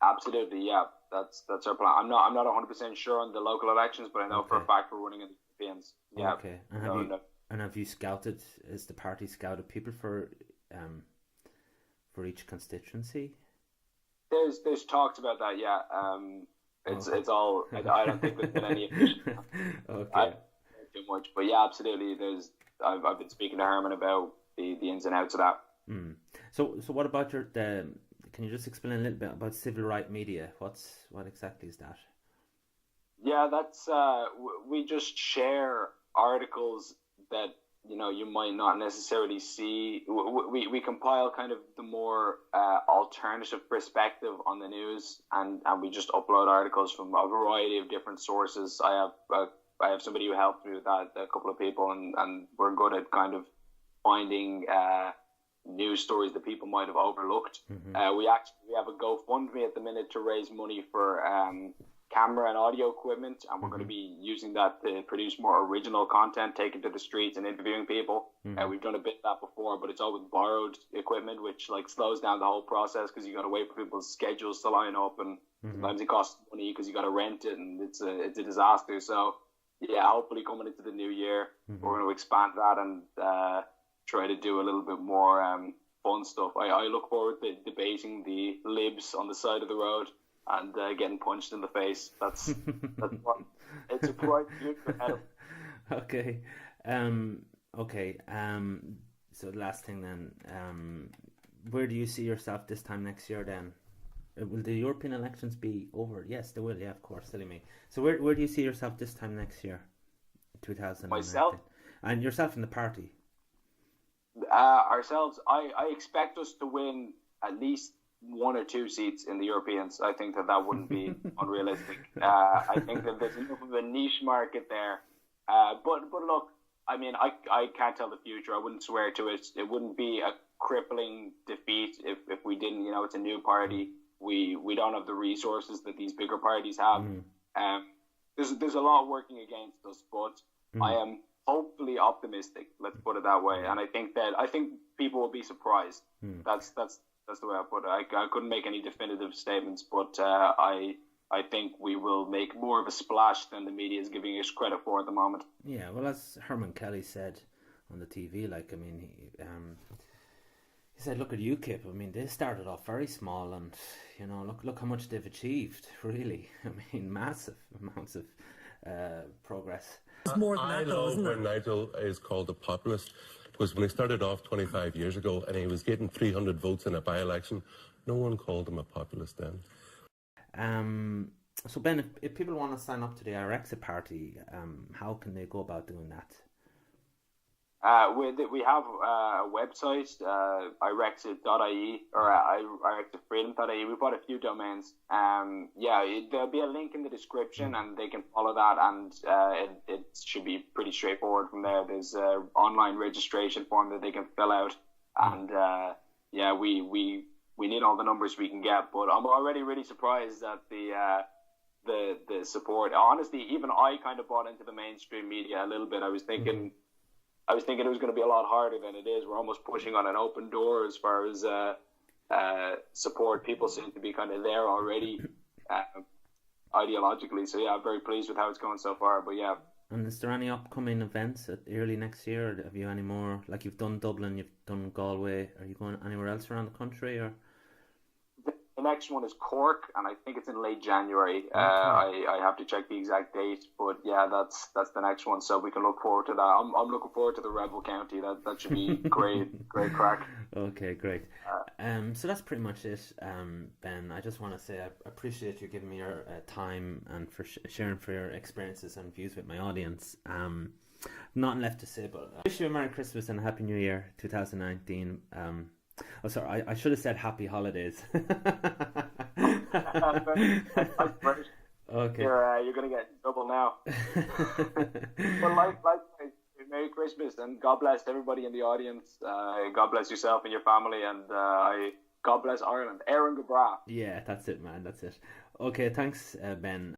Absolutely, yeah. That's our plan. I'm not 100% sure on the local elections, but I know for a fact we're running in the Europeans. Yeah. Okay. And have you scouted? Is the party scouted people for each constituency? There's talks about that. Yeah. It's all. I don't think there's been any official. Okay. Too much, but yeah, absolutely. I've been speaking to Herman about the ins and outs of that. So what about can you just explain a little bit about civil right media? What exactly is that? Yeah, that's we just share articles that you might not necessarily see. We compile kind of the more alternative perspective on the news, and we just upload articles from a variety of different sources. I have somebody who helped me with that, a couple of people, and we're good at kind of finding news stories that people might have overlooked. We have a GoFundMe at the minute to raise money for camera and audio equipment, and we're going to be using that to produce more original content, taken to the streets and interviewing people. We've done a bit of that before, but it's all with borrowed equipment, which like slows down the whole process because you got to wait for people's schedules to line up, and sometimes it costs money because you got to rent it, and it's a disaster. So yeah, hopefully coming into the new year, we're going to expand that and try to do a little bit more fun stuff. I look forward to debating the libs on the side of the road and getting punched in the face. That's what it's a bright future ahead of. Okay. Okay. So the last thing then, where do you see yourself this time next year then? Will the European elections be over? Yes, they will. Yeah, of course. Silly me. So where do you see yourself this time next year? 2019. Myself? And yourself in the party? Ourselves, I expect us to win at least 1 or 2 seats in the Europeans. I think that wouldn't be unrealistic. I think that there's enough of a niche market there. But look, I mean, I can't tell the future. I wouldn't swear to it. It wouldn't be a crippling defeat if we didn't. You know, it's a new party. We don't have the resources that these bigger parties have. There's a lot working against us, but I am hopefully optimistic. Let's put it that way. And I think people will be surprised. That's the way I put it. I couldn't make any definitive statements, but I think we will make more of a splash than the media is giving us credit for at the moment. Yeah, well, as Herman Kelly said on the TV, like, I mean, he said, look at UKIP. I mean, they started off very small, and you know, look how much they've achieved. Really, I mean, massive amounts of progress. It's more than that, though, isn't it? When Nigel is called a populist, because when he started off 25 years ago and he was getting 300 votes in a by-election, no one called him a populist then. So Ben, if people want to sign up to the Irexit party, how can they go about doing that? We have a website, irexit.ie or irexitfreedom.ie. We bought a few domains. There'll be a link in the description, and they can follow that, and it should be pretty straightforward from there. There's an online registration form that they can fill out, and we need all the numbers we can get. But I'm already really surprised at the support. Honestly, even I kind of bought into the mainstream media a little bit. I was thinking it was going to be a lot harder than it is. We're almost pushing on an open door as far as support. People seem to be kind of there already ideologically. So yeah, I'm very pleased with how it's going so far. But yeah. And is there any upcoming events early next year? Or have you any more? Like, you've done Dublin, you've done Galway. Are you going anywhere else around the country, or? The next one is Cork, and I think it's in late January. Okay. I have to check the exact date, but yeah, that's the next one. So we can look forward to that. I'm looking forward to the Rebel County. That should be great crack. Okay, great. So that's pretty much it, Ben. I just want to say I appreciate you giving me your time and for sharing for your experiences and views with my audience. Nothing left to say, but I wish you a Merry Christmas and a Happy New Year 2019. Oh, sorry, I should have said Happy Holidays. Okay. You're going to get in trouble now. Well, likewise, Merry Christmas, and God bless everybody in the audience. God bless yourself and your family, and God bless Ireland. Aaron Gabra. Yeah, that's it, man. That's it. Okay, thanks, Ben.